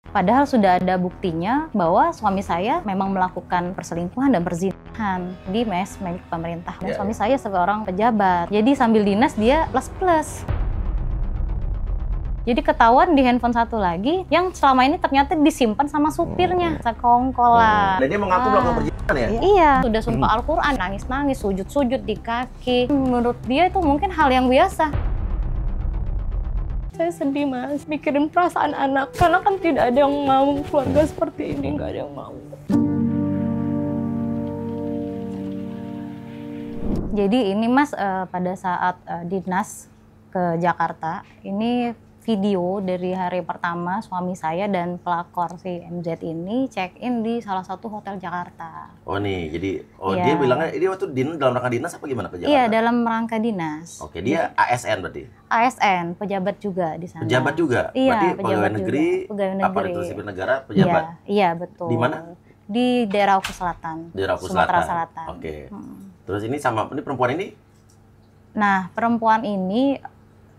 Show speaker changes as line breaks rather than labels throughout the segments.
Padahal sudah ada buktinya bahwa suami saya memang melakukan perselingkuhan dan perzinahan di mes milik pemerintah. Dan suami saya seorang pejabat. Jadi sambil dinas dia plus-plus. Jadi ketahuan di handphone satu lagi yang selama ini ternyata disimpan sama supirnya. Sekongkolan.
Dan dia mengaku melakukan perzinahan ya?
Iya, sudah sumpah Al-Quran, nangis-nangis, sujud-sujud di kaki. Menurut dia itu mungkin hal yang biasa. Saya sedih Mas, mikirin perasaan anak. Karena kan tidak ada yang mau keluarga seperti ini, nggak ada yang mau. Jadi ini Mas pada saat dinas ke Jakarta, ini video dari hari pertama suami saya dan pelakor si MZ ini check-in di salah satu hotel Jakarta.
Oh nih, jadi dia bilangnya ini waktu dalam rangka dinas apa gimana ke Jakarta?
Iya, dalam rangka dinas.
Oke, dia ASN berarti?
ASN, pejabat juga di sana.
Pejabat juga?
Iya,
berarti
pegawai
negeri, aparatur sipil negara, pejabat?
Iya, betul.
Di mana?
Di daerah Oku Selatan.
Daerah Oku
Sumatera
Selatan.
Selatan.
Oke. Terus ini perempuan ini?
Nah, perempuan ini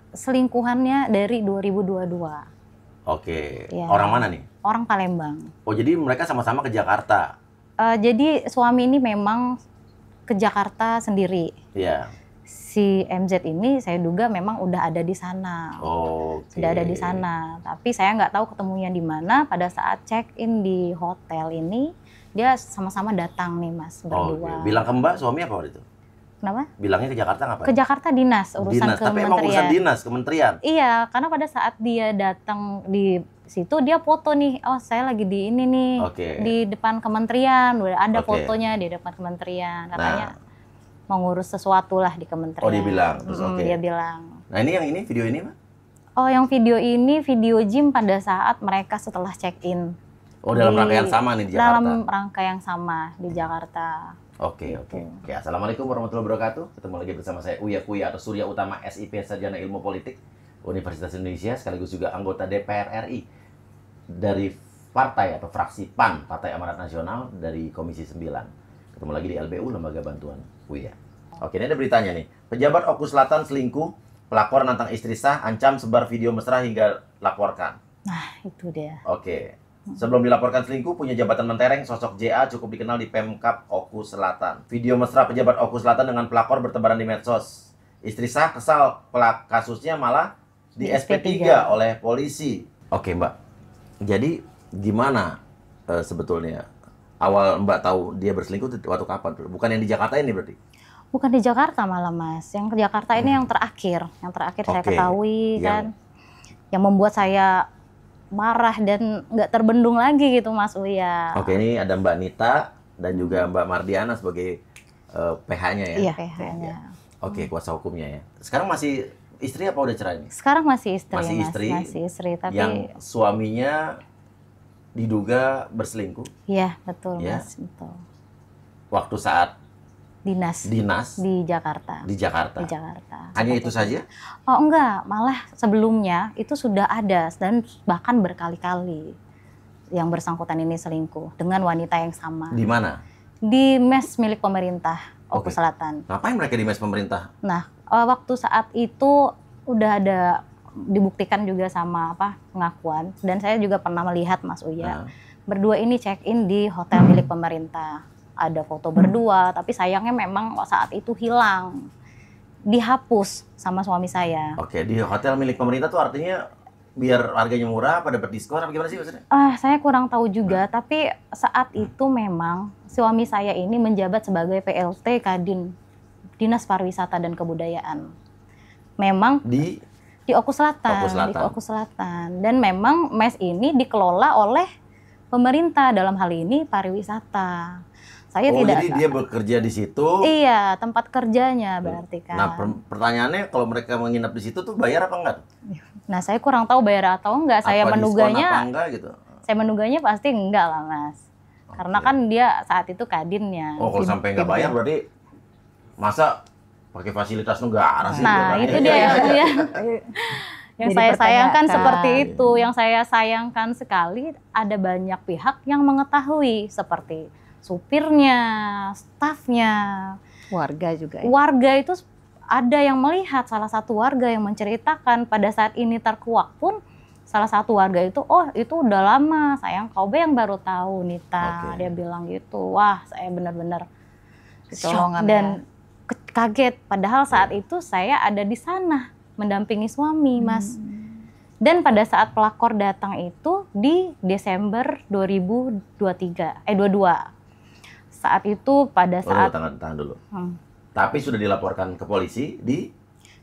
selingkuhannya dari 2022.
Oke.
Ya.
Orang mana nih?
Orang Palembang.
Oh, jadi mereka sama-sama ke Jakarta?
Jadi suami ini memang ke Jakarta sendiri.
Iya.
Si MZ ini saya duga memang udah ada di sana.
Oke.
Sudah ada di sana. Tapi saya nggak tahu ketemunya di mana. Pada saat check-in di hotel ini, dia sama-sama datang nih Mas, berdua.
Oke. Bilang ke Mbak suami apa waktu itu?
Kenapa?
Bilangnya ke Jakarta ngapain?
Ke Jakarta dinas, urusan
dinas, tapi emang urusan dinas, kementerian?
Iya, karena pada saat dia datang di situ, dia foto nih, oh saya lagi di ini nih, di depan kementerian, udah ada fotonya di depan kementerian, katanya mau ngurus sesuatu lah di kementerian.
Oh dia bilang? Terus
Dia bilang.
Nah ini video ini Mbak?
Oh yang video ini, video gym pada saat mereka setelah check-in.
Oh dalam rangka yang sama nih di Jakarta?
Dalam rangka yang sama di Jakarta.
Oke. Assalamualaikum warahmatullahi wabarakatuh. Ketemu lagi bersama saya Uya Kuya atau Surya Utama SIP Sarjana Ilmu Politik Universitas Indonesia sekaligus juga anggota DPR RI dari partai atau fraksi PAN Partai Amanat Nasional dari Komisi 9. Ketemu lagi di LBU Lembaga Bantuan Uya. Oke, ini ada beritanya nih. Pejabat Oku Selatan selingkuh, pelakor nantang istri sah, ancam sebar video mesra hingga laporkan.
Nah, itu dia.
Oke. Sebelum dilaporkan selingkuh, punya jabatan mentereng, sosok JA cukup dikenal di Pemkab Oku Selatan. Video mesra pejabat Oku Selatan dengan pelakor bertebaran di medsos. Istri sah kesal, kasusnya malah di SP3 oleh polisi. Oke Mbak, jadi gimana sebetulnya awal Mbak tahu dia berselingkuh waktu kapan? Bukan yang di Jakarta ini berarti?
Bukan di Jakarta malah Mas, yang ke Jakarta ini yang terakhir saya ketahui kan. Yang membuat saya marah dan nggak terbendung lagi gitu Mas Uya.
Oke, ini ada Mbak Nita dan juga Mbak Mardiana sebagai PH-nya ya?
Iya, PH-nya.
Oke, kuasa hukumnya ya. Sekarang masih istri apa udah cerai?
Sekarang masih istri,
masih
Mas.
Istri,
masih istri, tapi
yang suaminya diduga berselingkuh?
Iya, betul
ya?
Mas, betul.
Waktu saat
dinas di Jakarta.
Di Jakarta. Hanya itu saja?
Oh enggak, malah sebelumnya itu sudah ada dan bahkan berkali-kali yang bersangkutan ini selingkuh dengan wanita yang sama.
Di mana?
Di mes milik pemerintah Oku Selatan.
Ngapain mereka di mes pemerintah?
Nah, waktu saat itu udah ada dibuktikan juga sama pengakuan dan saya juga pernah melihat Mas Uya. Berdua ini check-in di hotel milik pemerintah. Ada foto berdua, tapi sayangnya memang saat itu hilang. Dihapus sama suami saya.
Oke, di hotel milik pemerintah tuh artinya biar harganya murah, pada dapat diskon, apa gimana sih maksudnya?
Saya kurang tahu juga, tapi saat itu memang suami saya ini menjabat sebagai PLT Kadin, Dinas Pariwisata dan Kebudayaan. Memang di Oku Selatan. Di Oku Selatan. Dan memang mes ini dikelola oleh pemerintah, dalam hal ini pariwisata. Saya tidak.
Jadi dia bekerja di situ.
Iya, tempat kerjanya berarti kan.
Nah, pertanyaannya kalau mereka menginap di situ tuh bayar apa enggak?
Nah, saya kurang tahu bayar atau enggak. Saya menduganya.
Apa enggak gitu?
Saya menduganya pasti enggak lah, Mas. Karena kan dia saat itu kadinnya.
Oh, kalau sampai enggak bayar berarti masa pakai fasilitas negara sih?
Nah, itu dia ya. Yang saya sayangkan seperti itu. Yang saya sayangkan sekali ada banyak pihak yang mengetahui seperti supirnya, stafnya,
warga juga.
Warga itu ada yang melihat, salah satu warga yang menceritakan pada saat ini terkuak pun salah satu warga itu, oh itu udah lama, sayang kau yang baru tahu Nita. Dia bilang gitu. Wah, saya benar-benar shock dan kaget. Padahal saat itu saya ada di sana mendampingi suami, Mas. Dan pada saat pelakor datang itu di Desember 2022. Saat itu pada saat
tahan dulu. Tapi sudah dilaporkan ke polisi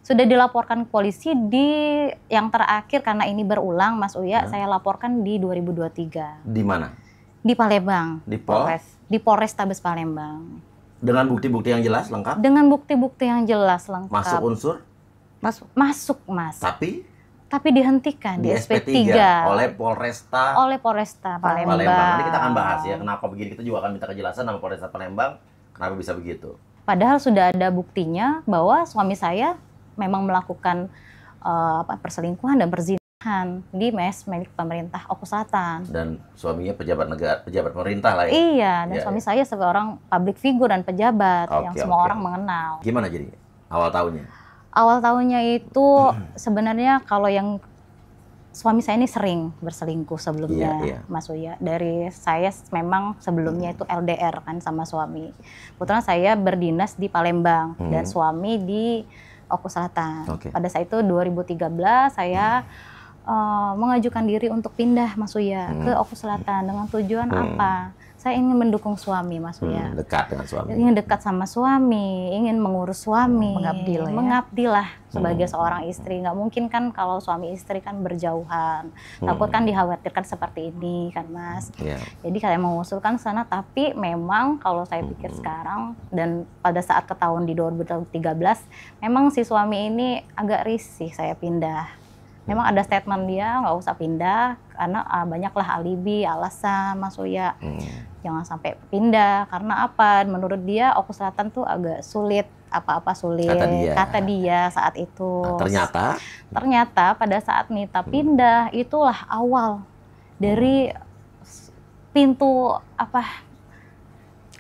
sudah dilaporkan ke polisi di yang terakhir karena ini berulang, Mas Uya, saya laporkan di 2023.
Di mana?
Di Palembang.
Di Polres?
Di Polrestabes Palembang.
Dengan bukti-bukti yang jelas lengkap?
Dengan bukti-bukti yang jelas lengkap.
Masuk unsur?
Masuk, Mas. Tapi dihentikan di SP3
oleh Polresta
Palembang.
Nanti kita akan bahas ya kenapa begini. Kita juga akan minta kejelasan sama Polresta Palembang kenapa bisa begitu.
Padahal sudah ada buktinya bahwa suami saya memang melakukan perselingkuhan dan perzinahan di mes milik pemerintah Oku Selatan.
Dan suaminya pejabat pemerintah lah ya?
Iya, dan suami saya seorang public figure dan pejabat yang semua orang mengenal.
Gimana jadi awal tahunnya?
Awal tahunnya itu sebenarnya kalau yang suami saya ini sering berselingkuh sebelumnya, Mas Uya. Dari saya memang sebelumnya itu LDR kan sama suami. Kebetulan saya berdinas di Palembang dan suami di Oku Selatan. Pada saat itu 2013 saya mengajukan diri untuk pindah, Mas Uya, ke Oku Selatan dengan tujuan apa? Saya ingin mendukung suami, Mas Uya.
Dekat dengan suami.
Ingin dekat sama suami, ingin mengurus suami, mengabdilah sebagai seorang istri. Nggak mungkin kan kalau suami istri kan berjauhan. Takut kan dikhawatirkan seperti ini kan, Mas. Jadi saya mengusulkan ke sana, tapi memang kalau saya pikir sekarang dan pada saat ketahuan di 2013, memang si suami ini agak risih saya pindah. Memang ada statement dia nggak usah pindah karena banyaklah alibi, alasan, Mas Uya. Jangan sampai pindah karena apa? Menurut dia Oku Selatan tuh agak sulit, apa-apa sulit. Kata dia saat itu. Ternyata pada saat Nita pindah itulah awal dari pintu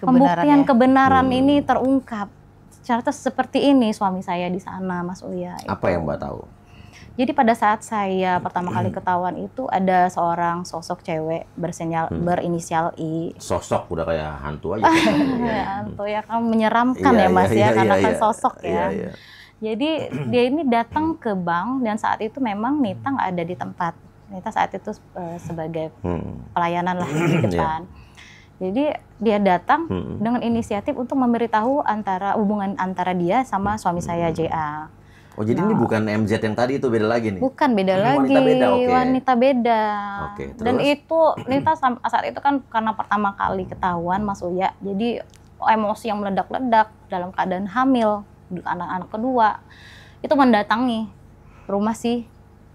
pembuktian kebenaran ini terungkap. Ternyata seperti ini suami saya di sana, Mas Uya.
Apa yang Mbak tahu?
Jadi pada saat saya pertama kali ketahuan itu ada seorang sosok cewek berinisial I.
Sosok udah kayak hantu aja.
Hantu ya kan menyeramkan ya Mas ya karena kan sosok ya. Jadi dia ini datang ke bank dan saat itu memang Nita nggak ada di tempat. Nita saat itu sebagai pelayanan lah di depan. Jadi dia datang dengan inisiatif untuk memberitahu hubungan antara dia sama suami saya JA.
Oh jadi ini bukan MZ yang tadi itu, beda lagi nih?
Bukan, beda lagi. Wanita beda. Dan itu Nita saat itu kan karena pertama kali ketahuan Mas Uya, jadi emosi yang meledak-ledak dalam keadaan hamil, anak-anak kedua, itu mendatangi rumah si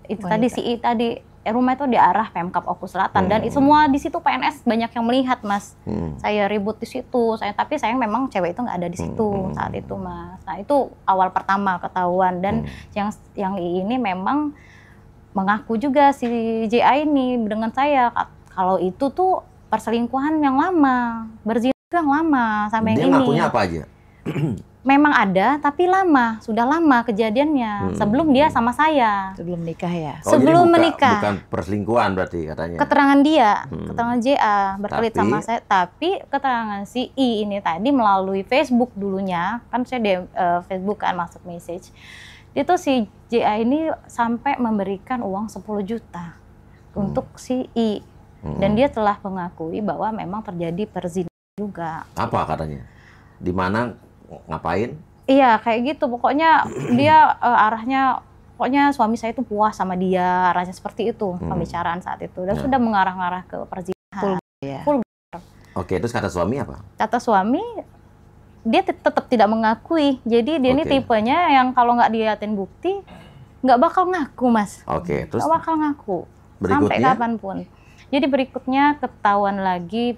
I tadi. Rumah itu di arah Pemkab Oku Selatan dan semua di situ PNS banyak yang melihat, Mas. Saya ribut di situ, tapi sayang memang cewek itu nggak ada di situ saat itu, Mas. Nah itu awal pertama ketahuan dan yang ini memang mengaku juga si JA ini dengan saya kalau itu tuh perselingkuhan yang lama, berzina yang lama sampai yang ini. Dia
ngakunya apa aja?
Memang ada, tapi sudah lama kejadiannya. Sebelum dia sama saya.
Sebelum nikah ya?
Sebelum menikah.
Bukan perselingkuhan berarti katanya?
Keterangan dia, keterangan JA berkelit sama saya. Tapi keterangan si I ini tadi melalui Facebook dulunya, kan saya di Facebook kan masuk message. Itu si JA ini sampai memberikan uang 10 juta untuk si I. Dan dia telah mengakui bahwa memang terjadi perzinahan juga.
Apa katanya? Di mana? Ngapain?
Iya kayak gitu, pokoknya dia arahnya, pokoknya suami saya itu puas sama dia, arahnya seperti itu pembicaraan saat itu dan sudah mengarah-ngarah ke perzinahan.
Oke, terus kata suami apa?
Kata suami dia tetap tidak mengakui, jadi dia ini tipenya yang kalau nggak dilihatin bukti nggak bakal ngaku, Mas.
Terus
nggak bakal ngaku
sampai
kapanpun. Jadi berikutnya ketahuan lagi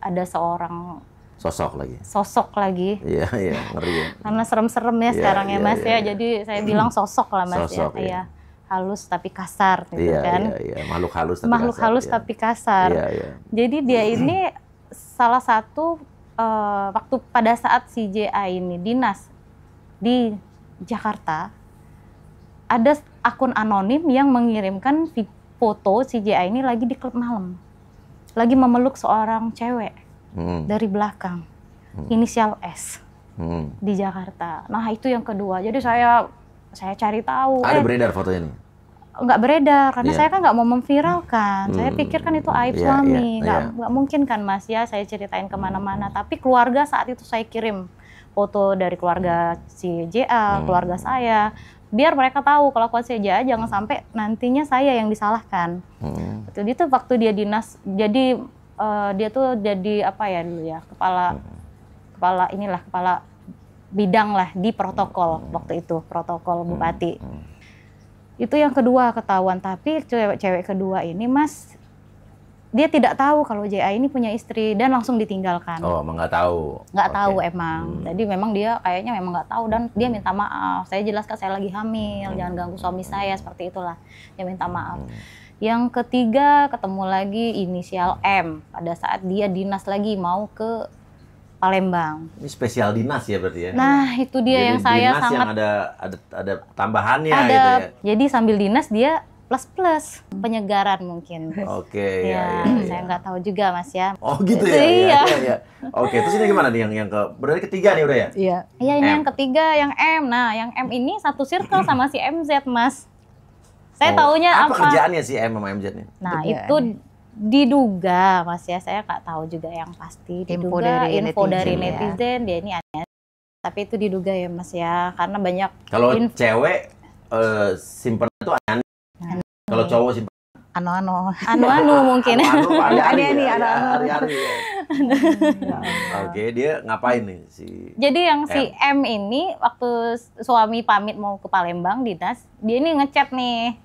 ada seorang sosok lagi. Iya,
ngeri ya.
Karena serem-serem ya sekarang ya Mas ya. Jadi saya bilang sosok lah Mas ya. Halus tapi kasar gitu kan.
Iya, makhluk halus
tapi kasar. Jadi dia ini salah satu waktu pada saat si JA ini dinas di Jakarta, ada akun anonim yang mengirimkan foto si JA ini lagi di klub malam. Lagi memeluk seorang cewek dari belakang. Inisial S. Di Jakarta. Nah, itu yang kedua. Jadi saya cari tahu.
Ada beredar fotonya nih?
Nggak beredar, karena saya kan nggak mau memviralkan. Saya pikir kan itu aib suami. Nggak mungkin kan Mas ya, saya ceritain kemana-mana. Tapi keluarga saat itu saya kirim foto dari keluarga si JA, keluarga saya. Biar mereka tahu kalau si JA jangan sampai nantinya saya yang disalahkan. Itu waktu dia dinas, jadi dia tuh jadi apa ya dulu ya, kepala bidang lah di protokol waktu itu, protokol Bupati. Itu yang kedua ketahuan, tapi cewek kedua ini Mas, dia tidak tahu kalau JA ini punya istri dan langsung ditinggalkan.
Oh, emang nggak tahu?
Nggak tahu emang. Jadi memang dia kayaknya memang nggak tahu dan dia minta maaf. Saya jelaskan saya lagi hamil, jangan ganggu suami saya, seperti itulah. Dia minta maaf. Yang ketiga ketemu lagi inisial M pada saat dia dinas lagi mau ke Palembang.
Ini spesial dinas ya berarti ya?
Nah, itu dia
jadi
yang saya
dinas
sangat
yang ada tambahannya
ada,
gitu ya.
Jadi sambil dinas dia plus penyegaran mungkin.
Oke,
ya. Saya nggak tahu juga Mas ya.
Oh gitu ya. Iya. Oke, terus ini gimana nih yang berarti ketiga nih udah ya?
Iya.
Iya, ini yang ketiga yang M. Nah, yang M ini satu circle sama si MZ Mas. Saya taunya
apa kerjaannya si M sama MZ nih?
Nah, itu diduga Mas ya, saya nggak tau juga yang pasti. Diduga info dari netizen dia ini aneh. Tapi itu diduga ya Mas ya, karena banyak.
Kalau cewek simpen itu aneh. Kalau cowok simpen
anu mungkin.
Hari-hari. Oke, dia ngapain nih si?
Jadi yang si M ini waktu suami pamit mau ke Palembang dinas, dia ini ngechat nih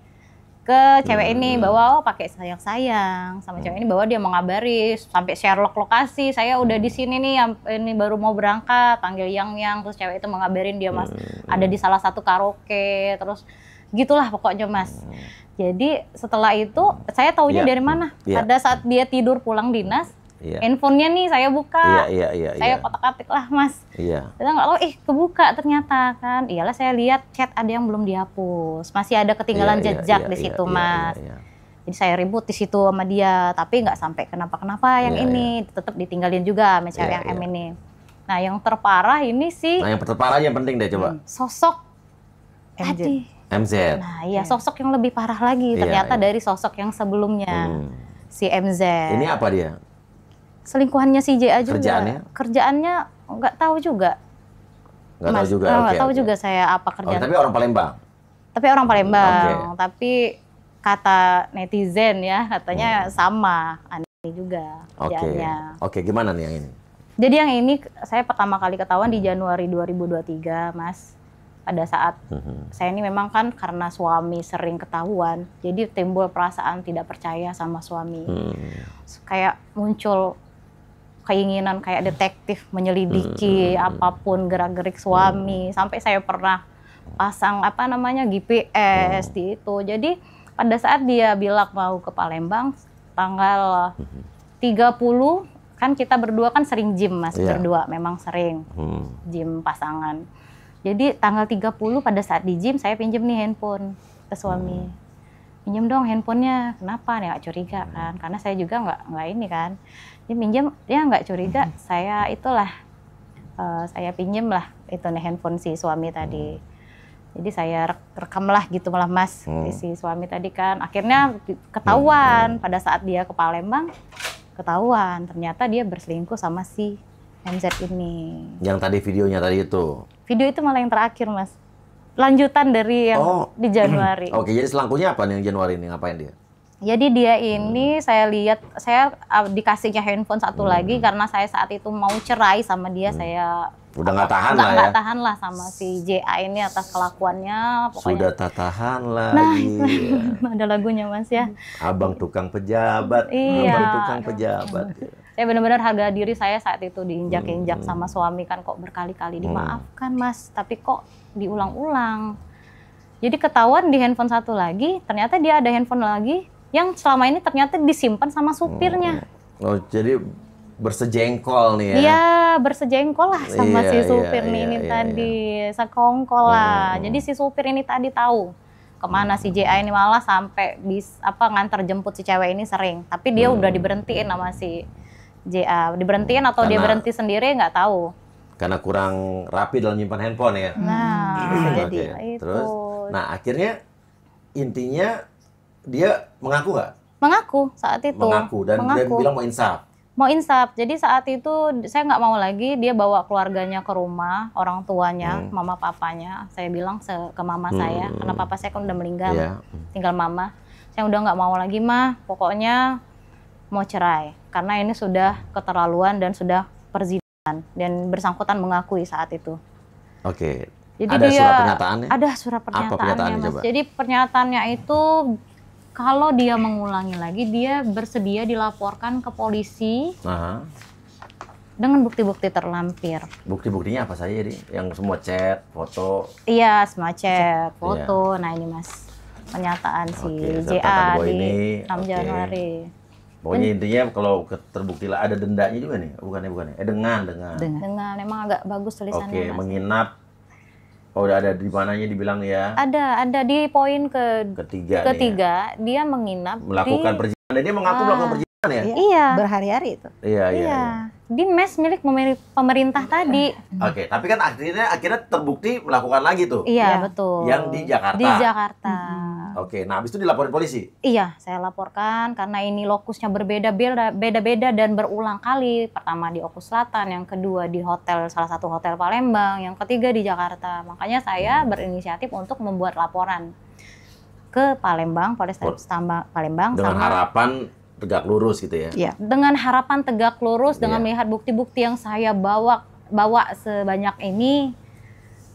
ke cewek ini bahwa pakai sayang-sayang sama cewek ini, bahwa dia mau ngabari sampai share lokasi, saya udah di sini nih, ini baru mau berangkat, panggil yang terus cewek itu mengabarin dia Mas ada di salah satu karaoke, terus gitulah pokoknya Mas. Jadi setelah itu saya taunya dari mana? Pada saat dia tidur pulang dinas, handphonenya nih saya buka, saya kotak-katik lah Mas. Saya nggak tahu, kebuka ternyata kan. Iyalah saya lihat chat ada yang belum dihapus, masih ada ketinggalan jejak di situ Mas. Jadi saya ribut di situ sama dia, tapi nggak sampai kenapa-kenapa yang ini, tetap ditinggalin juga sama cewek yang M ini. Nah yang terparah ini sih.
Nah yang terparah yang penting deh coba.
Sosok tadi.
MZ.
Nah iya, sosok yang lebih parah lagi ternyata dari sosok yang sebelumnya. Si MZ.
Ini apa dia?
Selingkuhannya si JA juga.
Kerjaannya
nggak tahu juga.
Nggak tahu juga.
Nggak tahu juga saya apa kerjaan.
Tapi orang Palembang.
Tapi kata netizen ya katanya sama aneh juga kerjaannya.
Oke, gimana nih yang ini?
Jadi yang ini saya pertama kali ketahuan di Januari 2023 Mas. Pada saat saya ini memang kan karena suami sering ketahuan, jadi timbul perasaan tidak percaya sama suami. Kayak muncul keinginan kayak detektif menyelidiki apapun gerak-gerik suami, sampai saya pernah pasang GPS di itu. Jadi pada saat dia bilang mau ke Palembang tanggal 30, kan kita berdua kan sering gym Mas, berdua memang sering gym pasangan. Jadi tanggal 30 pada saat di gym saya pinjem nih handphone ke suami. Pinjem dong handphonenya, kenapa? Dia nggak curiga kan, karena saya juga nggak ini kan. Dia pinjem, dia nggak curiga, saya saya pinjem lah itu nih handphone si suami tadi. Jadi saya rekam lah gitu malah Mas, si suami tadi kan. Akhirnya ketahuan pada saat dia ke Palembang, ketahuan ternyata dia berselingkuh sama si MZ ini. Yang
tadi videonya tadi itu?
Video itu malah yang terakhir Mas. Lanjutan dari yang di Januari.
Oke, jadi selangkuhnya apa nih yang Januari ini? Ngapain dia?
Jadi dia ini saya lihat, saya dikasihnya handphone satu lagi karena saya saat itu mau cerai sama dia. Saya
udah nggak tahan lah ya?
Nggak tahan lah sama si JA ini atas kelakuannya. Pokoknya.
Sudah tak tahan lagi.
Nah, ada lagunya Mas ya.
Abang tukang pejabat.
Iya.
Abang tukang pejabat.
Ya benar-benar harga diri saya saat itu diinjak-injak sama suami kan, kok berkali-kali dimaafkan Mas, tapi kok diulang-ulang. Jadi ketahuan di handphone satu lagi, ternyata dia ada handphone lagi yang selama ini ternyata disimpan sama supirnya.
Oh, jadi bersejengkol nih ya?
Iya, bersejengkol lah sama si supir ini tadi, sekongkol lah. Jadi si supir ini tadi tahu kemana si JA ini, malah sampai nganter jemput si cewek ini sering. Tapi dia udah diberhentiin sama si JA, diberhentiin atau dia berhenti sendiri nggak tahu.
Karena kurang rapi dalam nyimpan handphone ya.
Nah,
Oke. Terus, nah akhirnya intinya dia mengaku nggak?
Mengaku saat itu.
Mengaku dan dia bilang mau insaf.
Mau insaf. Jadi saat itu saya nggak mau lagi, dia bawa keluarganya ke rumah, orang tuanya, mama papanya. Saya bilang ke mama saya, karena papa saya kan udah meninggal, tinggal mama. Saya udah nggak mau lagi mah, pokoknya mau cerai. Karena ini sudah keterlaluan dan sudah perzinahan. Dan bersangkutan mengakui saat itu.
Oke.
Jadi
ada surat pernyataannya?
Ada surat pernyataannya.
Apa pernyataannya,
Mas.
coba?
Jadi pernyataannya itu, kalau dia mengulangi lagi, dia bersedia dilaporkan ke polisi dengan bukti-bukti terlampir.
Bukti-buktinya apa saja jadi? Yang semua chat, foto?
Iya, semua chat, foto. Nah ini Mas, pernyataan si JA di 6 Januari.
Pokoknya intinya kalau terbukti lah, ada dendanya juga nih? Bukannya. Dengan.
Emang agak bagus tulisannya.
Oke,
Mas.
menginap. Oh, udah ada di mananya dibilang ya?
Ada di poin
ketiga
ya. Dia menginap
melakukan perjalanan. Dan dia mengaku melakukan perjalanan ya?
Iya.
Berhari-hari itu.
Iya. Di mes milik pemerintah tadi.
Oke, tapi kan akhirnya terbukti melakukan lagi tuh.
Iya, betul.
Yang di Jakarta.
Di Jakarta.
Oke, nah habis itu dilaporin polisi?
Iya, saya laporkan karena ini lokusnya beda-beda dan berulang kali. Pertama di Oku Selatan, yang kedua di salah satu hotel Palembang, yang ketiga di Jakarta. Makanya saya berinisiatif untuk membuat laporan ke Palembang, Polrestabes Palembang.
Dengan harapan tegak lurus gitu ya?
Iya, dengan harapan tegak lurus, dengan melihat bukti-bukti yang saya bawa sebanyak ini,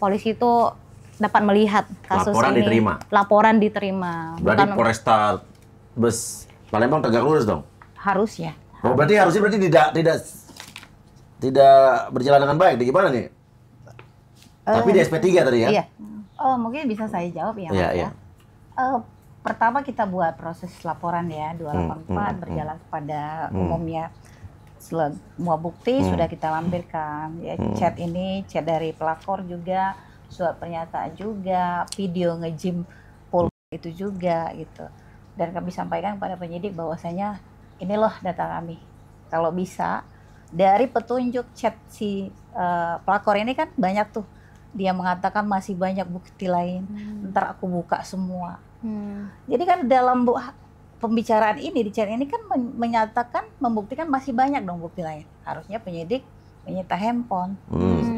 polisi itu dapat melihat kasus
laporan
ini. Laporan diterima.
Berarti Polrestabes Palembang tegak lurus dong?
Harusnya.
Oh, berarti tidak berjalan dengan baik. Gimana nih? Tapi di SP3 tadi ya?
Iya. Mungkin bisa saya jawab ya, Mas.
Iya.
Pertama kita buat proses laporan ya, 284 berjalan pada umumnya. Semua bukti sudah kita lampirkan. Ya, chat dari pelakor juga, surat pernyataan juga, video nge-gym itu juga gitu. Dan kami sampaikan kepada penyidik bahwasanya ini loh data kami. Kalau bisa dari petunjuk chat si pelakor ini kan banyak tuh. Dia mengatakan masih banyak bukti lain. Ntar aku buka semua. Jadi kan dalam pembicaraan ini di chat ini kan menyatakan, membuktikan masih banyak dong bukti lain. Harusnya penyidik menyita handphone.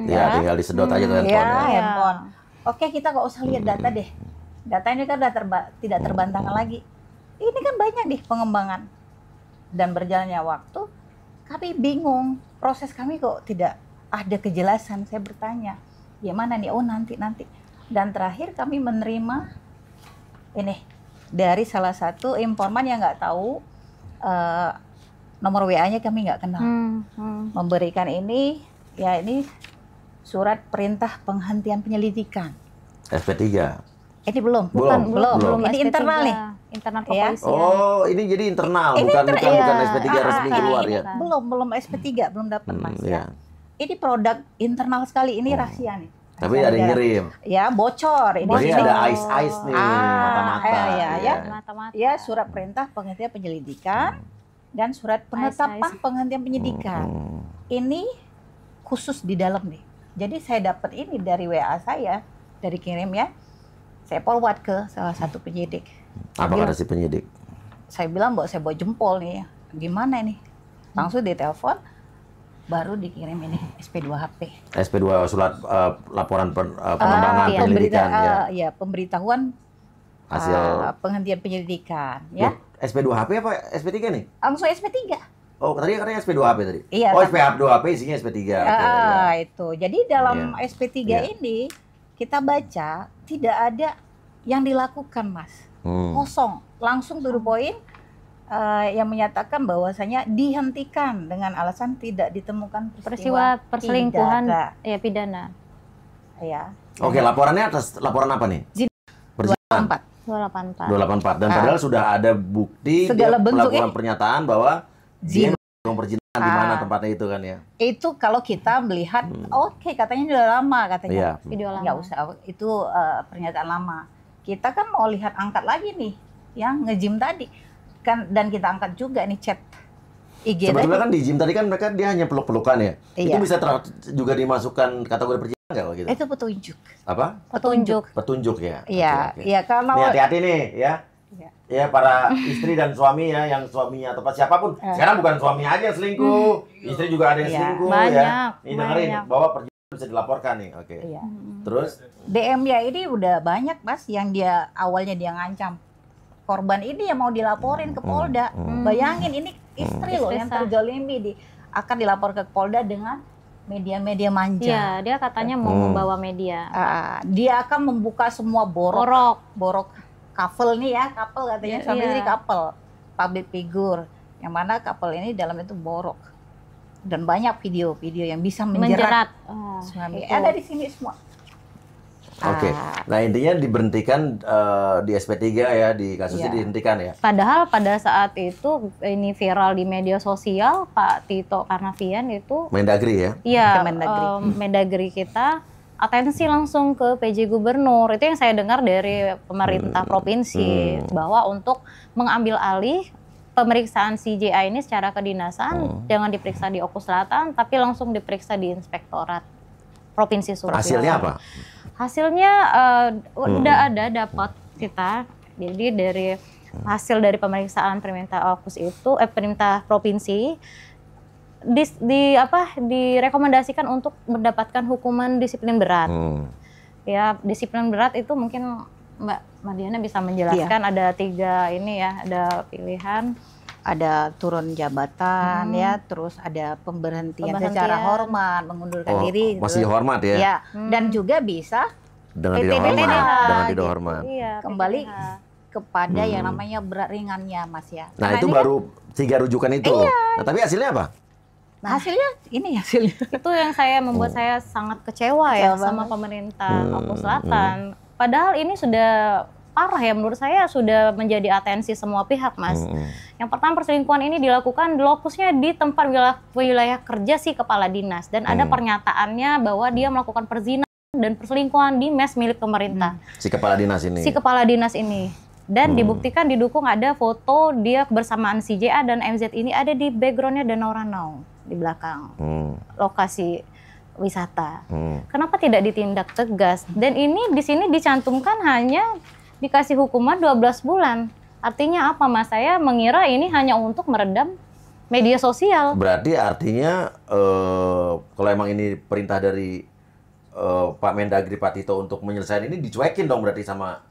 Ya, tinggal disedot aja ke handphone.
Ya, handphone. Oke, kita nggak usah lihat data deh. Data ini kan udah tidak terbantahkan lagi. Ini kan banyak nih pengembangan. Dan berjalannya waktu, kami bingung. Proses kami kok tidak ada kejelasan. Saya bertanya, gimana nih? Oh, nanti. Dan terakhir kami menerima ini dari salah satu informan yang nggak tahu nomor WA-nya kami nggak kenal. Memberikan ini surat perintah penghentian penyelidikan.
SP3.
Ini belum. Ini
SP3,
internal nih.
Internal kepolisian.
Oh, ini jadi internal, bukan SP3 resmi keluar ya.
Belum SP3, belum dapat Mas
ya.
Ini produk internal sekali, ini rahasia nih.
Tapi ada yang ngirim.
Ya, bocor.
Jadi ada ice nih, mata-mata.
Mata-mata.
Ya, surat perintah penghentian penyelidikan dan surat penetapan penghentian penyidikan. Ini khusus di dalam nih. Jadi saya dapat ini dari WA saya, dari kirim ya. Saya forward ke salah satu penyidik.
Apa kata si penyidik?
Saya bilang bahwa saya bawa jempol nih. Gimana ini? Langsung ditelepon. Baru dikirim ini SP2HP.
SP2 surat laporan pengembangan penyelidikan
ya. Pemberitahuan hasil penghentian penyelidikan ya.
SP2HP apa SP3 nih?
Langsung SP3.
Oh, tadi katanya SP2HP tadi.
Iya.
Oh, SP2HP isinya SP3.
Itu. Jadi dalam SP3 ini kita baca tidak ada yang dilakukan, Mas. Kosong. Langsung to the point. Yang menyatakan bahwasanya dihentikan dengan alasan tidak ditemukan peristiwa
perselingkuhan pidana.
Ya.
Oke, laporannya atas laporan apa nih?
284.
Dan padahal sudah ada bukti
segala
dia
bentuknya
melakukan pernyataan bahwa dia melakukan perzinahan di mana tempatnya itu kan ya.
Itu kalau kita melihat katanya ini udah lama katanya.
Iya.
Video lama.
Nggak usah, itu pernyataan lama. kita kan mau lihat angkat lagi nih yang nge-gym tadi kan, dan kita angkat juga nih chat IG
Sebetulnya
tadi.
kan di gym tadi kan mereka dia hanya peluk-pelukan ya.
Iya.
Itu bisa juga dimasukkan kategori perjinahan nggak kalau gitu?
Itu petunjuk.
Apa?
Petunjuk.
Petunjuk ya.
Iya,
Oke, oke.
iya karena
Nih hati-hati nih ya.
Iya.
Ya para istri dan suami ya, yang suaminya atau siapapun. Sekarang bukan suami aja yang selingkuh, istri juga ada yang
Iya.
selingkuh
Banyak,
ya. Ini dengerin
banyak.
bahwa perjinahan bisa dilaporkan nih. Oke.
iya.
Terus
DM ya ini udah banyak Mas yang dia awalnya dia ngancam korban ini yang mau dilaporin ke Polda. Bayangin ini istri loh yang
Istri sah.
terzolimi diakan dilapor ke Polda dengan media-media manja.
Iya, dia katanya mau membawa media.
Dia akan membuka semua borok couple nih ya, couple katanya
Iya,
suami
iya.
istri couple, public figure, yang mana couple ini dalam itu borok dan banyak video-video yang bisa menjerat suami.
itu.
Ada di sini semua.
oke. Nah, intinya diberhentikan di SP3 ya, di kasusnya
Iya.
dihentikan ya.
Padahal pada saat itu ini viral di media sosial, Pak Tito Karnavian itu
Mendagri ya.
iya,
Kemendagri.
Mendagri kita atensi langsung ke PJ Gubernur. Itu yang saya dengar dari pemerintah provinsi bahwa untuk mengambil alih pemeriksaan si JA ini secara kedinasan, jangan diperiksa di Oku Selatan, tapi langsung diperiksa di Inspektorat Provinsi Sulawesi.
Hasilnya apa?
Hasilnya udah ada dapat kita. Jadi dari hasil dari pemeriksaan perintah Okus itu perintah provinsi direkomendasikan untuk mendapatkan hukuman disiplin berat. Ya, disiplin berat itu mungkin Mbak Madiana bisa menjelaskan. Ada 3 ini ya, ada pilihan.
Ada turun jabatan ya, terus ada pemberhentian secara hormat, mengundurkan diri.
Masih hormat ya.
Ya, dan juga bisa
Dengan
PTDH,
tidak hormat. Dengan tidak
gitu.
hormat.
Iya,
kembali
PTDH.
kepada yang namanya berat ringannya Mas ya.
Nah,
Karena
itu
ini
baru 3 rujukan itu. Nah, tapi hasilnya apa?
kan hasilnya ini hasilnya.
Itu yang saya membuat saya sangat kecewa ya
Kecewa
sama
banget.
pemerintah Oku Selatan. Padahal ini sudah parah ya, menurut saya sudah menjadi atensi semua pihak, Mas. Yang pertama, perselingkuhan ini dilakukan lokusnya di tempat wilayah kerja si kepala dinas, dan ada pernyataannya bahwa dia melakukan perzinahan dan perselingkuhan di mes milik pemerintah.
Si kepala dinas ini.
Si kepala dinas ini. Dan dibuktikan didukung ada foto dia bersamaan si JA dan MZ ini ada di backgroundnya Danau Ranau di belakang lokasi wisata. Kenapa tidak ditindak tegas? Dan ini di sini dicantumkan hanya dikasih hukuman 12 bulan. Artinya apa, Mas? Saya mengira ini hanya untuk meredam media sosial.
Berarti artinya kalau emang ini perintah dari Pak Mendagri Pak Tito untuk menyelesaikan ini, dicuekin dong berarti sama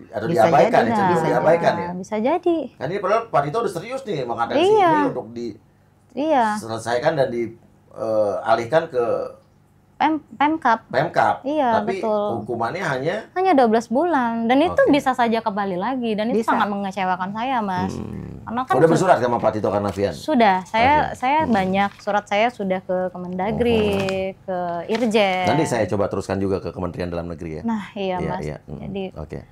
atau
Bisa
diabaikan
jadi,
ya, cenderung
bisa
diabaikan
Nah,
ya.
bisa jadi.
Kan ini padahal Pak Tito udah serius nih mengatensi
Iya.
ini untuk
Iya,
diselesaikan dan dialihkan ke
Pemkap.
Pemkap.
Iya,
Tapi
betul.
hukumannya hanya
Hanya 12 bulan. Dan itu
Oke.
bisa saja kembali lagi. Dan itu
Bisa.
sangat mengecewakan saya, Mas. Karena kan
udah bersurat sama Pak Tito Karnavian.
sudah, saya banyak surat saya sudah ke Kemendagri, ke Irjen.
Nanti saya coba teruskan juga ke Kementerian Dalam Negeri ya.
Nah, iya, Mas.
Iya.
Jadi
Oke.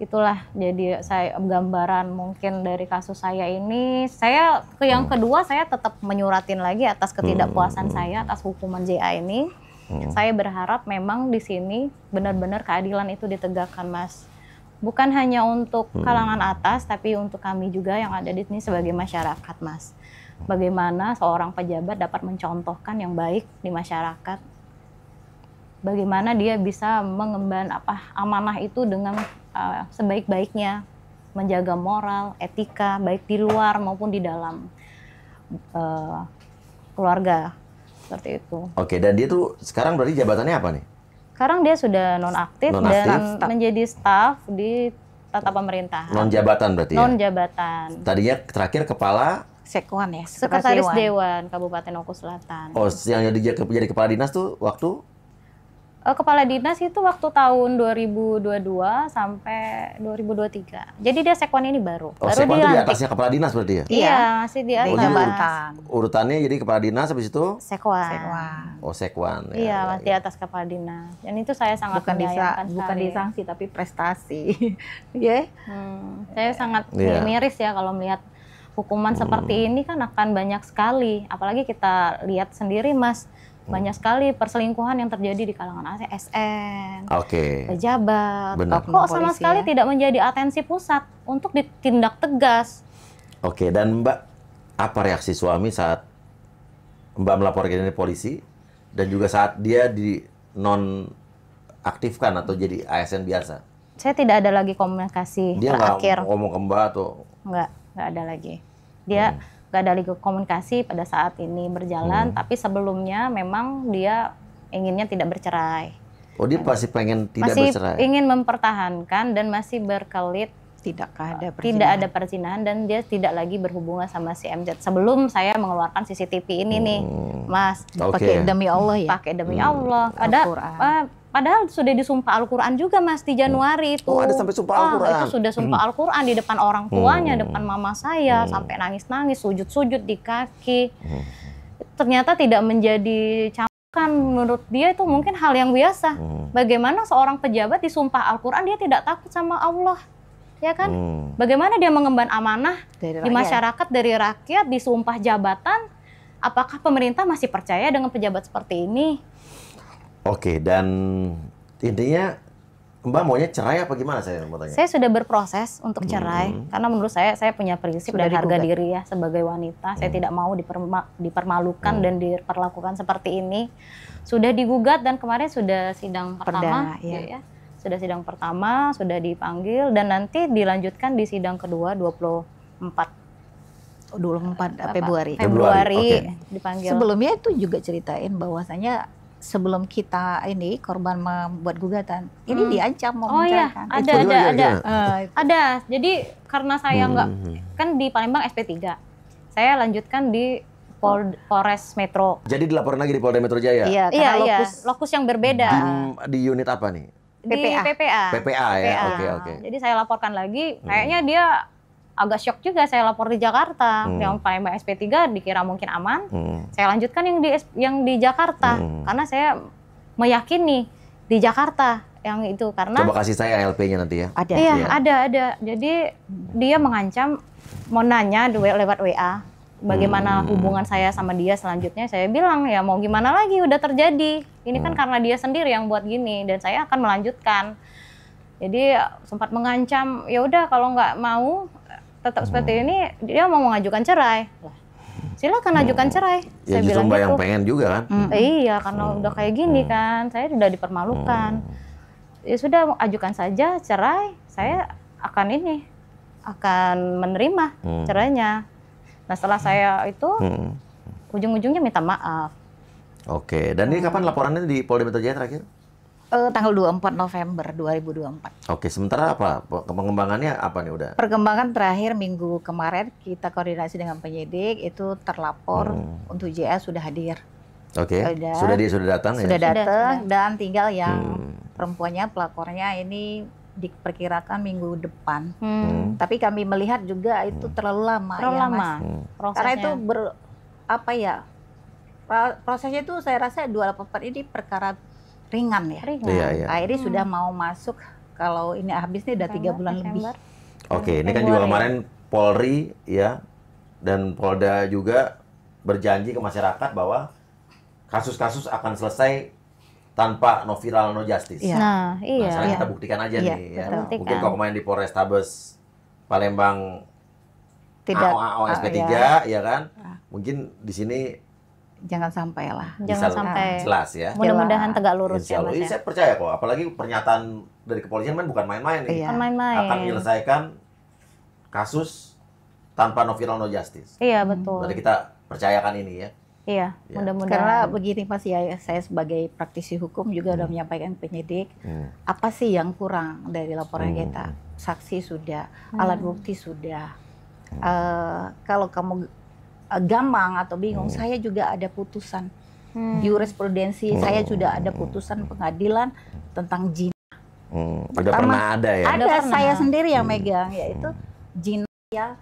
itulah jadi saya gambaran mungkin dari kasus saya ini. Saya yang kedua, saya tetap menyuratin lagi atas ketidakpuasan saya atas hukuman JA ini. Saya berharap memang di sini benar-benar keadilan itu ditegakkan, Mas. Bukan hanya untuk kalangan atas, tapi untuk kami juga yang ada di sini sebagai masyarakat, Mas. Bagaimana seorang pejabat dapat mencontohkan yang baik di masyarakat. Bagaimana dia bisa mengemban amanah itu dengan sebaik-baiknya, menjaga moral, etika, baik di luar maupun di dalam keluarga, seperti itu.
Oke, dan dia tuh sekarang berarti jabatannya apa nih?
Sekarang dia sudah nonaktif
Nonaktif.
dan menjadi staf di tata pemerintahan.
Non jabatan berarti ya.
Non jabatan.
Tadinya terakhir kepala
Sekwan ya,
Sekretaris
Dewan.
Dewan Kabupaten Oku Selatan.
yang jadi kepala dinas tuh waktu
Kepala dinas itu waktu tahun 2022 sampai 2023. Jadi dia sekwan ini baru. Baru
Sekwan tuh di
dilantik.
atasnya kepala dinas berarti ya?
Iya, masih di
Di
atas.
jadi
jabatan.
Urutannya jadi kepala dinas habis itu
Sekwan.
Sekwan.
Sekwan. Ya,
Iya,
ya,
masih di atas kepala dinas. Dan itu saya sangat
Bukan
menyayangkan
bukan
sekali.
disanksi tapi prestasi. Ya.
Saya sangat
Iya.
miris ya kalau melihat hukuman seperti ini kan akan banyak sekali. Apalagi kita lihat sendiri, Mas, banyak sekali perselingkuhan yang terjadi di kalangan ASN, pejabat.
Benar.
Kok sama sekali tidak menjadi atensi pusat untuk ditindak tegas.
Oke, dan Mbak, apa reaksi suami saat Mbak melaporkan ini polisi dan juga saat dia di non-aktifkan atau jadi ASN biasa?
Saya tidak ada lagi komunikasi
dia
terakhir.
Dia nggak ngomong ke Mbak atau?
Nggak ada lagi. Dia nggak ada lagi komunikasi pada saat ini berjalan, tapi sebelumnya memang dia inginnya tidak bercerai.
Oh, dia masih pengen tidak bercerai?
Masih ingin mempertahankan dan masih berkelit tidak ada perzinahan dan dia tidak lagi berhubungan sama si MZ sebelum saya mengeluarkan CCTV ini nih, Mas.
Pakai demi Allah ya?
Pakai demi Allah. Padahal sudah disumpah Al-Quran juga, Mas, di Januari itu.
Oh, ada sampai sumpah Al-Quran?
Itu sudah sumpah Al-Quran di depan orang tuanya, depan mama saya, sampai nangis-nangis, sujud-sujud di kaki. Ternyata tidak menjadi camkan, menurut dia itu mungkin hal yang biasa. Bagaimana seorang pejabat disumpah Al-Quran, dia tidak takut sama Allah, ya kan? Bagaimana dia mengemban amanah di masyarakat dari rakyat, disumpah jabatan, apakah pemerintah masih percaya dengan pejabat seperti ini?
Oke, dan intinya Mbak maunya cerai apa gimana, saya mau tanya?
Saya sudah berproses untuk cerai karena menurut saya punya prinsip dan harga diri ya sebagai wanita. Saya tidak mau dipermalukan dan diperlakukan seperti ini. Sudah digugat dan kemarin sudah sidang pertama, ya. Sudah sidang pertama, sudah dipanggil dan nanti dilanjutkan di sidang kedua 24
Februari.
Dipanggil.
Sebelumnya itu juga ceritain bahwasanya sebelum kita ini korban membuat gugatan, ini diancam mau menceraikan.
Ada. Jadi karena saya nggak, kan di Palembang SP3, saya lanjutkan di Polres Metro.
Jadi dilaporkan lagi di Polda Metro Jaya?
Iya, lokus yang berbeda.
Di unit apa nih?
Di
PPA ya, oke.
Jadi saya laporkan lagi, kayaknya dia agak shock juga saya lapor di Jakarta. Yang Palembang SP3 dikira mungkin aman. Saya lanjutkan yang di Jakarta karena saya meyakini di Jakarta yang itu karena
coba kasih saya LP-nya nanti ya.
Ada.
Iya, ada. Jadi dia mengancam mau nanya lewat WA bagaimana hubungan saya sama dia selanjutnya. Saya bilang ya mau gimana lagi, udah terjadi. Ini kan karena dia sendiri yang buat gini dan saya akan melanjutkan. Jadi sempat mengancam, ya udah kalau nggak mau tetap seperti ini, dia mau mengajukan cerai. Silakan ajukan cerai.
Ya,
saya bilang
Mbak
gitu.
yang pengen juga kan?
Iya, karena udah kayak gini kan, saya sudah dipermalukan. Ya sudah, ajukan saja cerai. Saya akan menerima cerainya. Nah setelah saya itu, ujung-ujungnya minta maaf.
Oke, dan ini kapan laporannya di Polda Metro Jaya terakhir?
Tanggal 24 November 2024.
Oke, sementara apa? Pengembangannya apa nih udah?
Perkembangan terakhir minggu kemarin kita koordinasi dengan penyidik, itu terlapor untuk JA sudah hadir.
Oke, sudah datang ya?
Sudah datang dan tinggal yang perempuannya, pelapornya ini diperkirakan minggu depan. Tapi kami melihat juga itu terlalu lama. Prosesnya. Karena itu prosesnya itu saya rasa 284 ini perkara ringan ya.
Iya.
Nah, ini sudah mau masuk, kalau ini habis nih udah 3 bulan lebih.
Oke, ini kan juga kemarin Polri ya dan Polda juga berjanji ke masyarakat bahwa kasus-kasus akan selesai tanpa no viral no justice.
Nah, iya.
Sekarang kita buktikan aja nih ya. Mungkin kalau kemarin di Polrestabes Palembang AO SP3 ya kan. Mungkin di sini
jangan sampai lah.
Jangan sampai.
Jelas ya.
Mudah-mudahan tegak lurus ya, Mas.
Ini saya percaya kok, apalagi pernyataan dari kepolisian kan bukan main-main nih.
Bukan main-main.
Akan menyelesaikan kasus tanpa no viral no justice.
Iya, betul.
Berarti kita percayakan ini ya.
Iya, mudah-mudahan.
Karena begini Mas ya, saya sebagai praktisi hukum juga udah menyampaikan penyidik, apa sih yang kurang dari laporan kita? Saksi sudah, alat bukti sudah. Kalau kamu gampang atau bingung, saya juga ada putusan jurisprudensi, saya sudah ada putusan pengadilan tentang zina.
Udah pernah ada ya?
Ada, saya sendiri yang megang, yaitu zina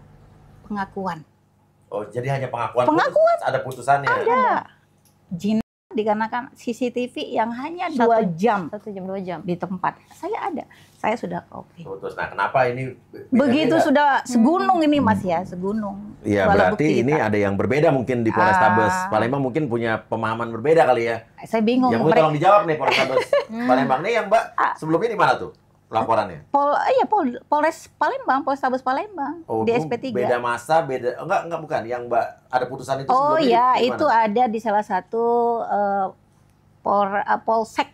pengakuan.
Oh, jadi hanya pengakuan. Ada putusannya?
Ada. Zina dikarenakan CCTV yang hanya 2 jam.
1 jam 2 jam
Di tempat saya ada, saya sudah oke.
Terus, nah kenapa ini
Begitu
beda-beda?
sudah segunung ini Mas ya, segunung.
Iya,
Bala
berarti
bukti
ini
kita.
ada yang berbeda mungkin di Polrestabes
Ah.
Palembang, mungkin punya pemahaman berbeda kali ya.
Saya bingung.
Ya mungkin tolong dijawab nih Polrestabes Palembang nih yang Mbak
Ah.
sebelumnya di mana tuh laporannya?
Polres Palembang, Polrestabes Palembang
Oh,
di
itu
SP3.
beda masa, beda enggak bukan yang Mbak ada putusan itu
Oh
sebelumnya
ya,
di
itu
mana?
ada di salah satu Polsek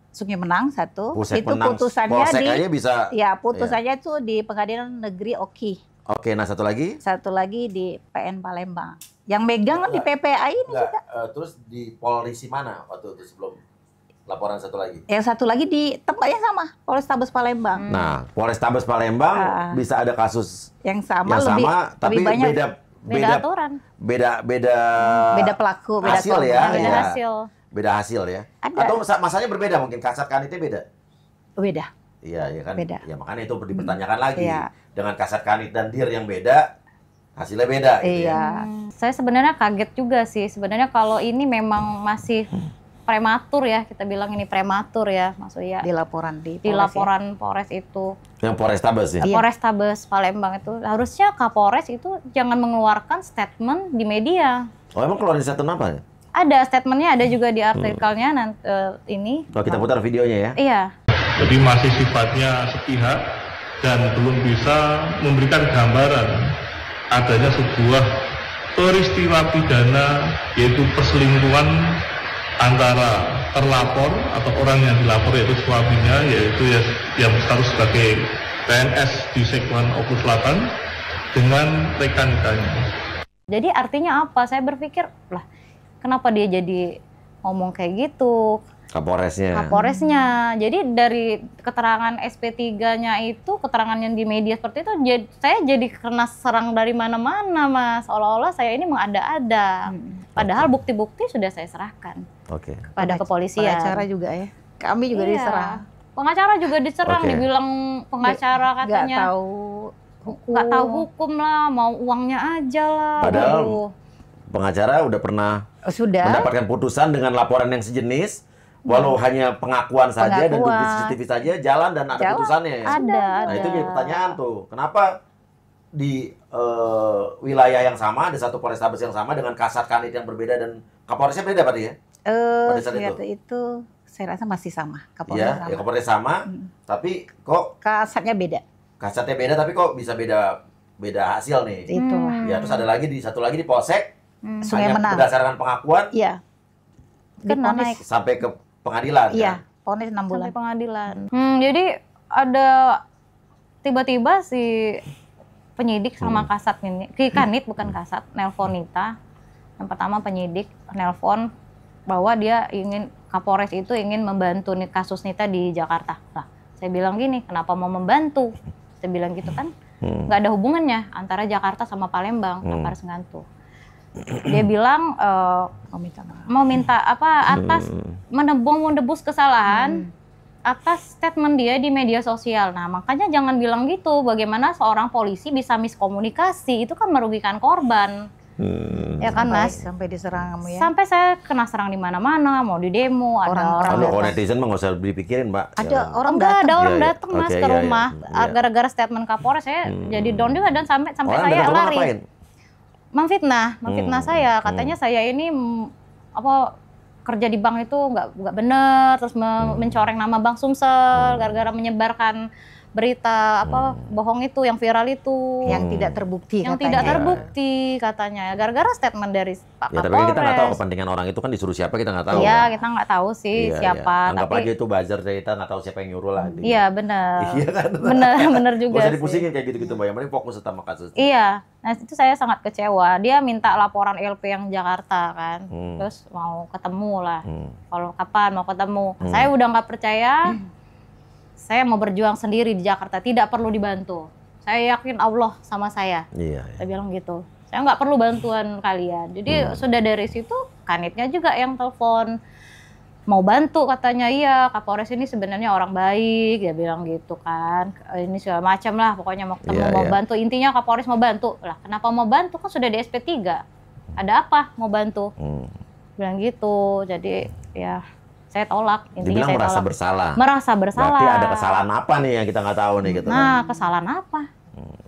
Sungai Menang satu.
Polsek
Itu
Menang,
putusannya
Polsek
di
aja bisa.
ya putusannya itu di Pengadilan Negeri Oki.
Oke, nah satu lagi?
Satu lagi di PN Palembang. Yang megang kan di PPA ini
Enggak,
juga.
terus di Polisi mana waktu itu sebelum laporan satu lagi?
Yang satu lagi di tempat yang sama, Polrestabes Palembang.
Nah, Polrestabes Palembang
Ah.
bisa ada kasus
Yang sama
yang
lebih
sama tapi
lebih banyak
beda aturan
beda pelaku, beda
hasil
korban.
ya,
beda
iya.
hasil
beda hasil ya.
Ada.
Atau masanya berbeda mungkin kasat kanitnya beda.
Beda.
Iya, ya kan.
Beda.
Ya makanya itu dipertanyakan lagi.
Iya.
Dengan kasat kanit dan dir yang beda, hasilnya beda gitu ya.
Iya.
Saya sebenarnya kaget juga sih. Sebenarnya kalau ini memang masih prematur ya, kita bilang ini prematur ya, maksudnya
Di laporan
di
Polres ya.
laporan Polres itu.
Yang Polrestabes ya.
Iya.
Polrestabes Palembang itu harusnya Kapolres itu jangan mengeluarkan statement di media.
Oh, emang keluarin statement apa ya?
Ada statementnya, ada juga di artikelnya nanti ini.
Kalau kita putar videonya ya.
Iya.
Jadi masih sifatnya sepihak dan belum bisa memberikan gambaran adanya sebuah peristiwa pidana yaitu perselingkuhan antara terlapor atau orang yang dilapor yaitu suaminya yaitu yang status sebagai PNS di Sekuan Oku Selatan dengan rekan-rekannya.
Jadi artinya apa? Saya berpikir, lah kenapa dia jadi ngomong kayak gitu?
Kapolresnya.
Kapolresnya. Jadi dari keterangan SP3-nya itu, keterangan yang di media seperti itu, saya jadi kena serang dari mana-mana, Mas. Seolah-olah saya ini mengada-ada. Padahal bukti-bukti sudah saya serahkan
Oke.
pada kepolisian.
Pengacara juga ya. Kami juga
Iya.
diserang.
Pengacara juga diserang,
Oke.
dibilang pengacara
Nggak
katanya
tahu hukum.
nggak tahu hukum lah, mau uangnya aja lah.
Padahal
Waduh.
pengacara udah pernah
Sudah.
mendapatkan putusan dengan laporan yang sejenis, walau hanya pengakuan saja dan
Pengakuan.
bukti CCTV saja jalan dan ada
Jalan.
putusannya.
Ada.
Nah itu jadi pertanyaan tuh, kenapa di wilayah yang sama, ada satu Polrestabes yang sama dengan kasat kanit yang berbeda dan Kapolresnya beda berarti ya? pada saat
Ternyata itu saya rasa masih sama. Kapolres
Iya,
sama.
ya Kapolres sama, tapi kok
Kasatnya beda.
kasatnya beda, tapi kok bisa beda hasil nih?
Itulah.
Ya terus ada lagi satu lagi di Polsek,
Sungai
hanya
Menang.
berdasarkan pengakuan
Iya.
Kena
Diponis.
naik.
sampai ke pengadilan.
Iya,
kan?
ponis 6 bulan.
Sampai pengadilan. Jadi ada tiba-tiba si penyidik sama kasat ini, kanit bukan kasat, nelpon Nita. Yang pertama penyidik nelpon bahwa dia ingin, Kapolres itu ingin membantu nih kasus Nita di Jakarta. Lah, saya bilang gini, kenapa mau membantu? Saya bilang gitu kan, nggak ada hubungannya antara Jakarta sama Palembang, kenapa harus ngantu? Dia bilang
Mau minta maaf.
mau minta apa atas menebus kesalahan atas statement dia di media sosial. Nah, makanya jangan bilang gitu. Bagaimana seorang polisi bisa miskomunikasi? Itu kan merugikan korban. Ya kan, Mas?
Sampai diserang kamu ya.
Sampai saya kena serang di mana-mana, mau di demo, ada orang
Kalau
datang.
netizen mah nggak usah dipikirin, Mbak.
Ada
Ya.
orang
enggak
datang.
ada orang
Iya, iya.
datang Mas
Oke,
ke
iya, iya.
rumah.
Iya.
Gara-gara statement Kapolres saya jadi down juga dan sampai
Orang
saya
datang ke rumah
lari.
ngapain?
Memfitnah saya. Katanya saya ini kerja di bank itu nggak benar, terus mencoreng nama Bank Sumsel gara-gara menyebarkan berita bohong itu, yang viral itu,
Yang tidak terbukti
yang
katanya.
tidak terbukti katanya, gara-gara statement dari Pak
Ya,
Kapolres.
tapi kan kita nggak tahu kepentingan orang itu kan disuruh siapa, kita nggak tahu.
Iya,
kan?
kita nggak tahu sih
Iya,
siapa,
iya. Anggap
tapi
aja itu buzzer kita nggak tahu siapa yang nyuruh lah.
iya benar,
Iya kan?
benar juga
Gak usah
sih.
dipusingin kayak gitu-gitu, Mbak. Yang penting fokus sama kasus.
Iya, nah itu saya sangat kecewa. Dia minta laporan LP yang Jakarta kan, terus mau ketemu lah. Kalau kapan mau ketemu? Saya udah nggak percaya. Saya mau berjuang sendiri di Jakarta, tidak perlu dibantu. Saya yakin Allah sama saya.
Iya.
Saya bilang gitu. Saya nggak perlu bantuan kalian. Jadi sudah dari situ kanitnya juga yang telepon. Mau bantu katanya, iya Kapolres ini sebenarnya orang baik, dia bilang gitu kan. Ini segala macam lah, pokoknya mau ketemu,
Iya,
mau
iya.
bantu. Intinya Kapolres mau bantu. Lah kenapa mau bantu? Kan sudah di SP3. Ada apa mau bantu? bilang gitu. Jadi ya saya tolak. Intinya
Dibilang
saya
merasa
tolak.
bersalah.
Merasa bersalah.
Berarti ada kesalahan apa nih yang kita nggak tahu nih gitu kan?
Nah, kesalahan apa?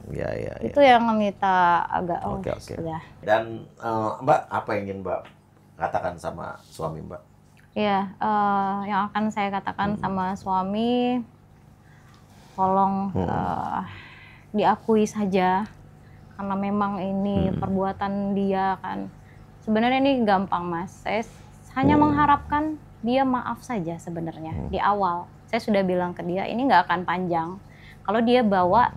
Ya.
Itu yang Nita agak
Oke.
sudah.
Dan Mbak, apa yang ingin Mbak katakan sama suami Mbak?
Iya, yang akan saya katakan sama suami, tolong diakui saja, karena memang ini perbuatan dia kan. Sebenarnya ini gampang Mas, saya hanya mengharapkan dia maaf saja sebenarnya di awal. Saya sudah bilang ke dia, ini nggak akan panjang kalau dia bawa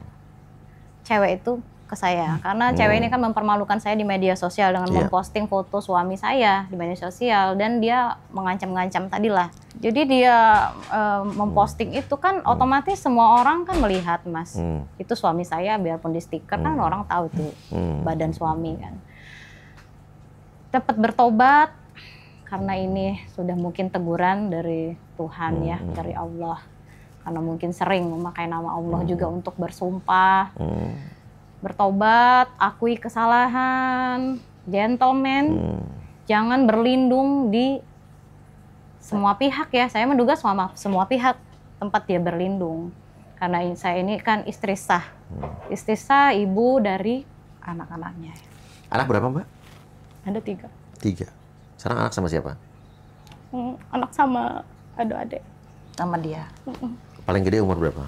cewek itu ke saya, karena cewek ini kan mempermalukan saya di media sosial dengan memposting foto suami saya di media sosial, dan dia mengancam-ngancam tadi lah. Jadi dia memposting itu kan otomatis semua orang kan melihat Mas, itu suami saya, biarpun di stiker kan orang tahu tuh badan suami kan. Cepat bertobat, karena ini sudah mungkin teguran dari Tuhan ya, dari Allah, karena mungkin sering memakai nama Allah juga untuk bersumpah. Bertobat, akui kesalahan, gentleman, jangan berlindung di semua pihak ya. Saya menduga semua pihak tempat dia berlindung. Karena saya ini kan istri sah, ibu dari anak-anaknya.
Anak berapa Mbak?
Ada 3.
3. Sekarang anak sama siapa?
Anak sama adik.
Sama dia.
Paling gede umur berapa?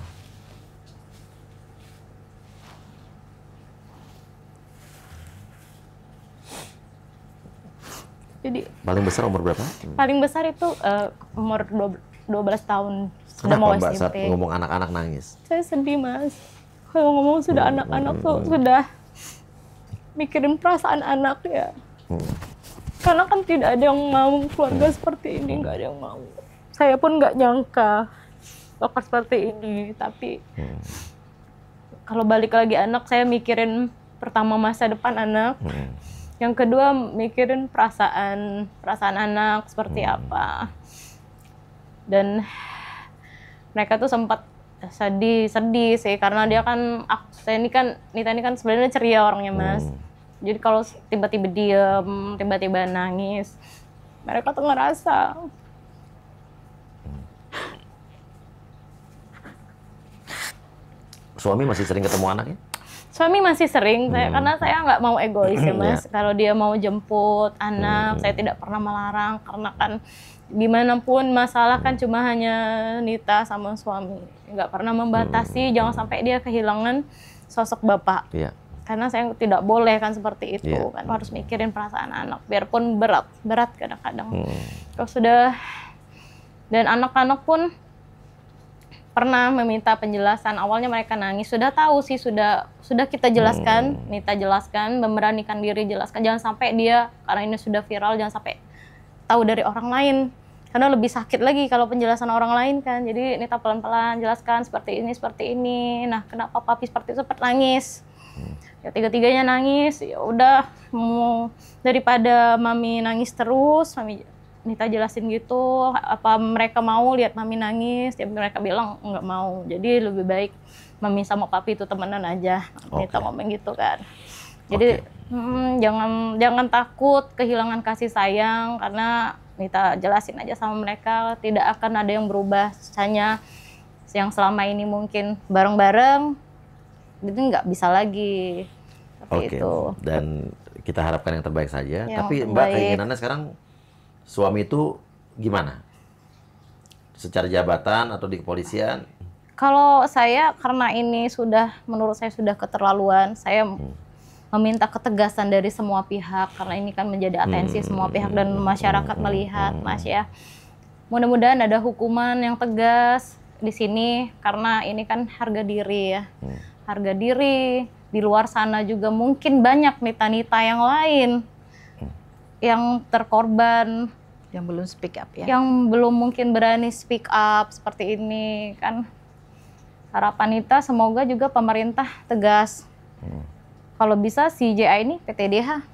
Jadi
Paling besar umur berapa?
paling besar itu umur 12 tahun, sudah mau
Kenapa Mbak saat
SMP.
ngomong anak-anak nangis?
Saya sedih Mas, kalau ngomong sudah anak-anak tuh sudah mikirin perasaan anak ya. Karena kan tidak ada yang mau keluarga seperti ini, nggak ada yang mau. Saya pun nggak nyangka bakal seperti ini, tapi kalau balik lagi anak, saya mikirin pertama masa depan anak. Yang kedua mikirin perasaan anak seperti apa. Dan mereka tuh sempat sedih sih, karena dia kan, Nita ini kan sebenarnya ceria orangnya Mas. Jadi kalau tiba-tiba diem, tiba-tiba nangis, mereka tuh ngerasa.
Suami masih sering ketemu anaknya?
Suami masih sering, karena saya nggak mau egois ya Mas. Kalau dia mau jemput anak, saya tidak pernah melarang, karena kan gimana pun masalah kan cuma hanya Nita sama suami. Nggak pernah membatasi, jangan sampai dia kehilangan sosok bapak. Karena saya tidak boleh kan seperti itu, kan harus mikirin perasaan anak, biarpun berat kadang-kadang. Kalau sudah, dan anak-anak pun pernah meminta penjelasan. Awalnya mereka nangis, sudah tahu sih, sudah kita jelaskan, Nita jelaskan, memberanikan diri jelaskan, jangan sampai dia, karena ini sudah viral, jangan sampai tahu dari orang lain, karena lebih sakit lagi kalau penjelasan orang lain kan. Jadi Nita pelan-pelan jelaskan seperti ini. Nah, kenapa papi seperti itu, sempat nangis. Ya tiga-tiganya nangis. Ya udah, daripada mami nangis terus, Nita jelasin gitu, apa mereka mau lihat mami nangis? Ya mereka bilang nggak mau. Jadi lebih baik mami sama papi itu temenan aja. Nita ngomong gitu kan. Jadi jangan takut kehilangan kasih sayang, karena Nita jelasin aja sama mereka, tidak akan ada yang berubah. Hanya yang selama ini mungkin bareng-bareng, itu nggak bisa lagi. Seperti itu.
Dan kita harapkan yang terbaik saja.
Yang
Tapi Mbak,
terbaik.
keinginannya sekarang suami itu gimana? Secara jabatan atau di kepolisian?
Kalau saya, karena ini menurut saya sudah keterlaluan, saya meminta ketegasan dari semua pihak, karena ini kan menjadi atensi semua pihak dan masyarakat melihat, Mas ya. Mudah-mudahan ada hukuman yang tegas di sini, karena ini kan harga diri ya. Harga diri, di luar sana juga mungkin banyak nita-nita yang lain yang terkorban,
Yang belum speak up ya.
yang belum mungkin berani speak up seperti ini kan. Harapan Nita semoga juga pemerintah tegas. Kalau bisa si JA ini PTDH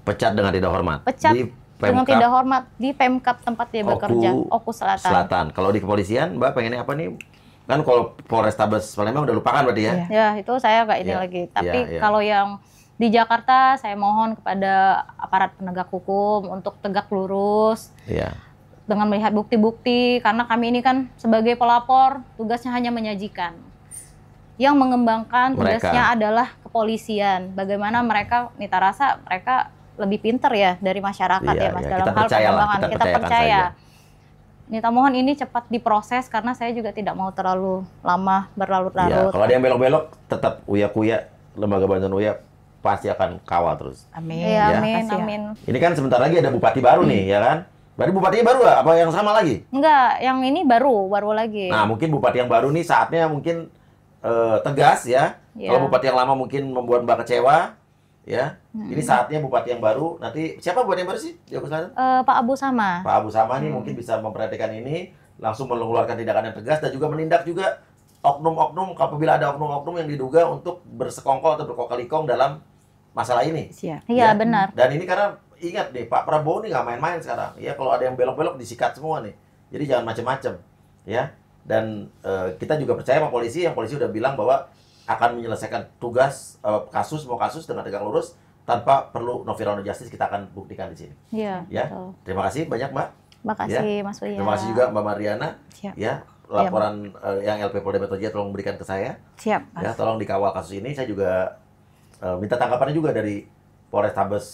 Pecat dengan tidak hormat?
pecat
Di
dengan
Pemkab
tidak hormat di Pemkap tempat dia bekerja, Oku Selatan.
Kalau di kepolisian, Mbak pengennya apa nih? Kan kalau Polrestabes Palembang udah lupakan berarti ya?
Ya itu saya nggak ini
Ya,
lagi. Tapi
ya.
kalau yang Di Jakarta saya mohon kepada aparat penegak hukum untuk tegak lurus.
Iya.
Dengan melihat bukti-bukti, karena kami ini kan sebagai pelapor tugasnya hanya menyajikan. Yang mengembangkan tugasnya adalah kepolisian. Bagaimana mereka, Nita rasa mereka lebih pinter ya dari masyarakat ya Mas dalam hal pengembangan. Kita percaya. Nita mohon ini cepat diproses karena saya juga tidak mau terlalu lama berlarut-larut.
Iya, kalau ada yang belok-belok tetap Uya lembaga bantuan Uya pasti akan kawal terus.
Amin.
Ya,
Ya.
amin, amin.
Ini kan sebentar lagi ada bupati baru nih, ya kan? Berarti bupatinya baru nggak? Apa yang sama lagi?
Enggak, yang ini baru lagi.
Nah, mungkin bupati yang baru nih saatnya mungkin tegas ya.
Iya.
Kalau bupati yang lama mungkin membuat Mbak kecewa, ya. Ini saatnya bupati yang baru. Nanti siapa bupati yang baru sih di Lombok Selatan?
Pak Abu Sama.
Pak Abu Sama nih mungkin bisa memperhatikan ini, langsung mengeluarkan tindakan yang tegas dan juga menindak juga oknum-oknum apabila ada oknum-oknum yang diduga untuk bersekongkol atau berkokal-likong dalam masalah ini.
Siap.
Iya, benar.
Dan ini karena ingat nih Pak Prabowo nih nggak main-main sekarang. Ya kalau ada yang belok-belok disikat semua nih. Jadi jangan macem-macem, ya. Dan kita juga percaya sama polisi, yang polisi udah bilang bahwa akan menyelesaikan tugas kasus dengan tegak lurus tanpa perlu no fear no justice. Kita akan buktikan di sini.
Iya.
Ya.
Betul.
Terima kasih banyak Mbak.
Makasih Mas Uya.
Terima kasih juga Mbak Mariana.
Siap.
Ya, laporan yang LP Polda Metro Jaya tolong berikan ke saya.
Siap. Mas.
Ya, tolong dikawal kasus ini. Saya juga minta tanggapannya juga dari Polrestabes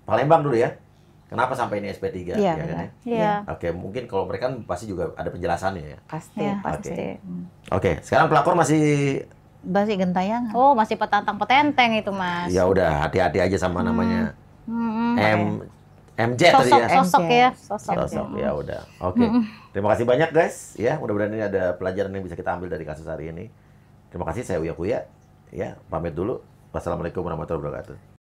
Palembang dulu ya. Kenapa sampai ini SP3?
Iya,
ya kan ya?
Iya.
Oke, mungkin kalau mereka kan pasti juga ada penjelasannya ya.
Pasti.
Iya,
Pasti.
pasti.
Oke, sekarang pelakor masih
Masih gentayangan.
Oh, masih petantang petenteng itu, Mas.
ya udah hati-hati aja sama namanya MJ tadi
Sosok,
ya.
sosok ya, sosok.
Sosok ya udah. Oke. Terima kasih banyak guys ya. Mudah-mudahan ini ada pelajaran yang bisa kita ambil dari kasus hari ini. Terima kasih, saya Uya Kuya. Ya, pamit dulu. Wassalamualaikum warahmatullahi wabarakatuh.